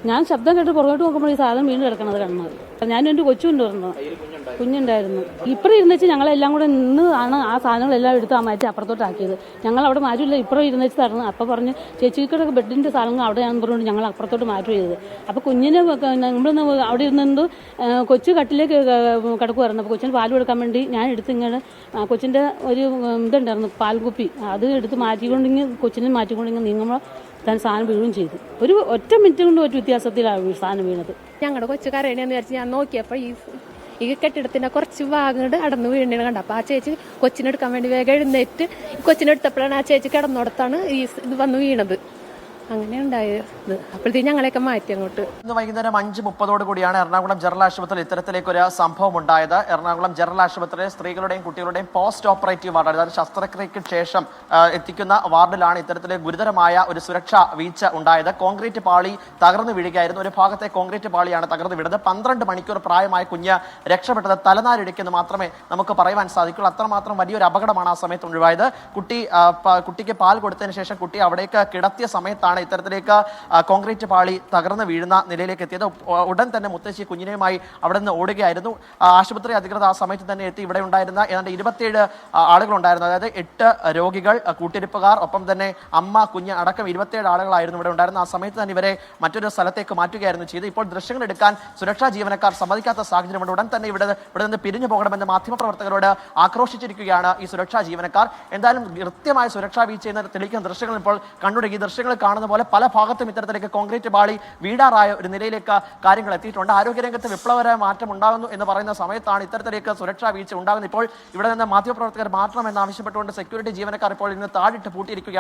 ഞാൻ ശബ്ദം കേട്ട് പുറകോട്ട് നോക്കുമ്പോൾ ഈ സാധനം വീണ് കിടക്കണത് കാണുന്നത്. ഞാനും എൻ്റെ കൊച്ചുണ്ട് പറഞ്ഞു, കുഞ്ഞുണ്ടായിരുന്നു. ഇപ്പുറം ഇരുന്നിച്ച് ഞങ്ങളെല്ലാം കൂടെ നിന്ന് ആണ് ആ സാധനങ്ങളെല്ലാം എടുത്ത് ആ മാറ്റി അപ്പുറത്തോട്ടാക്കിയത്. ഞങ്ങൾ അവിടെ മാറ്റില്ല, ഇപ്പുറം ഇരുന്നിച്ച് തരണം. അപ്പം പറഞ്ഞ് ചേച്ചിക്കടെ ബെഡിൻ്റെ സാധനങ്ങൾ അവിടെയാണെന്ന് പറഞ്ഞുകൊണ്ട് ഞങ്ങൾ അപ്പുറത്തോട്ട് മാറ്റി ചെയ്തത്. അപ്പോൾ കുഞ്ഞിനെ നമ്മളൊന്ന് അവിടെ ഇരുന്നത് കൊച്ചു കട്ടിലേക്ക് കിടക്കുമായിരുന്നു. അപ്പോൾ കൊച്ചിന് പാൽ കൊടുക്കാൻ വേണ്ടി ഞാൻ എടുത്ത് ഇങ്ങനെ കൊച്ചിൻ്റെ ഒരു ഇതുണ്ടായിരുന്നു പാൽക്കുപ്പി, അത് എടുത്ത് മാറ്റിക്കൊണ്ടിങ്ങനെ കൊച്ചിനെ മാറ്റിക്കൊണ്ടിങ്ങനെ നീങ്ങുമ്പോൾ താൻ സാധനം വീഴുകയും ചെയ്തു. ഒരു ഒറ്റ മിനിറ്റ് കൊണ്ട് ഒരു വ്യത്യാസത്തിലാണ് സാധനം വീണത്. ഞങ്ങളുടെ കൊച്ചു കരയണേന്ന് വിചാരിച്ച് ഞാൻ നോക്കിയപ്പോൾ ഈ കെട്ടിടത്തിന്റെ കുറച്ച് ഭാഗങ്ങൾ അടന്ന് വീണീണ് കണ്ട. അപ്പോൾ ആ ചേച്ചി കൊച്ചിനെടുക്കാൻ വേണ്ടി വേഗം എഴുന്നേറ്റ് കൊച്ചിനെടുത്തപ്പോഴാണ് ആ ചേച്ചി കിടന്നിടത്താണ് ഇത് വന്ന് വീണത്. അങ്ങനെ ഉണ്ടായത്. അപ്പോഴത്തേക്ക് ഞങ്ങളെയൊക്കെ മാറ്റി അങ്ങോട്ട്. ഇന്ന് വൈകുന്നേരം 5:30 കൂടിയാണ് എറണാകുളം ജനറൽ ആശുപത്രിയിൽ ഇത്തരത്തിലേക്കൊരു സംഭവം ഉണ്ടായത്. എറണാകുളം ജനറൽ ആശുപത്രിയിൽ സ്ത്രീകളുടെയും കുട്ടികളുടെയും പോസ്റ്റ് ഓപ്പറേറ്റീവ് വാർഡ്, അതായത് ശസ്ത്രക്രിയയ്ക്ക് ശേഷം എത്തിക്കുന്ന വാർഡിലാണ് ഇത്തരത്തിലെ ഗുരുതരമായ ഒരു സുരക്ഷാ വീഴ്ച ഉണ്ടായത്. കോൺക്രീറ്റ് പാളി തകർന്നു വീഴുകയായിരുന്നു. ഒരു ഭാഗത്തെ കോൺക്രീറ്റ് പാളിയാണ് തകർന്നു വീണത്. 12 മണിക്കൂർ പ്രായമായ കുഞ്ഞ് രക്ഷപ്പെട്ടത് തലനാരിഴയ്ക്കെന്ന് മാത്രമേ നമുക്ക് പറയുവാൻ സാധിക്കുള്ളൂ. അത്രമാത്രം വലിയൊരു അപകടമാണ് ആ സമയത്ത് ഒഴിവായത്. കുട്ടിക്ക് പാൽ കൊടുത്തതിന് ശേഷം കുട്ടി അവിടേക്ക് കിടത്തിയ സമയത്താണ് ഇത്തരത്തിലേക്ക് കോൺക്രീറ്റ് പാളി തകർന്ന് വീഴുന്ന നിലയിലേക്ക് എത്തിയത്. ഉടൻ തന്നെ മുത്തശ്ശി കുഞ്ഞിനെയുമായി അവിടെ നിന്ന് ഓടുകയായിരുന്നു. ആശുപത്രി അധികൃതർ ആ സമയത്ത് തന്നെ എത്തി. ഇവിടെ ഉണ്ടായിരുന്ന ഏതാണ്ട് 27 ആളുകളുണ്ടായിരുന്നു. അതായത് 8 രോഗികൾ, കൂട്ടിരിപ്പുകാർ, ഒപ്പം തന്നെ അമ്മ, കുഞ്ഞ് അടക്കം 27 ആളുകളായിരുന്നു ഇവിടെ ഉണ്ടായിരുന്നത്. ആ സമയത്ത് തന്നെ ഇവരെ മറ്റൊരു സ്ഥലത്തേക്ക് മാറ്റുകയായിരുന്നു ചെയ്ത്. ഇപ്പോൾ ദൃശ്യങ്ങൾ എടുക്കാൻ സുരക്ഷാ ജീവനക്കാർ സമ്മതിക്കാത്ത സാഹചര്യമുണ്ട്. ഉടൻ തന്നെ ഇവിടെ നിന്ന് പിരിഞ്ഞു പോകണമെന്ന് മാധ്യമപ്രവർത്തകരോട് ആക്രോശിച്ചിരിക്കുകയാണ് ഈ സുരക്ഷാ ജീവനക്കാർ. എന്തായാലും കൃത്യമായ സുരക്ഷാ വീഴ്ച തെളിയിക്കുന്ന ദൃശ്യങ്ങൾ ഇപ്പോൾ കണ്ടുപിടിക്കും. ഈ ദൃശ്യങ്ങൾ കാണുന്ന പോലെ പല ഭാഗത്തും ഇത്തരത്തിലേക്ക് കോൺക്രീറ്റ് പാളി വീടാറായ ഒരു നിലയിലേക്ക് കാര്യങ്ങൾ എത്തിയിട്ടുണ്ട്. ആരോഗ്യരംഗത്ത് വിപ്ലവകരമായ മാറ്റം ഉണ്ടാകുന്നു എന്ന് പറയുന്ന സമയത്താണ് ഇത്തരത്തിലേക്ക് സുരക്ഷാ വീഴ്ച ഉണ്ടാകുന്നത്. ഇപ്പോൾ ഇവിടെ നിന്ന് മാധ്യമപ്രവർത്തകർ മാറ്റണമെന്ന് ആവശ്യപ്പെട്ടുകൊണ്ട് സെക്യൂരിറ്റി ജീവനക്കാർ ഇപ്പോൾ ഇന്ന് താഴിട്ട് പൂട്ടിയിരിക്കുകയാണ്.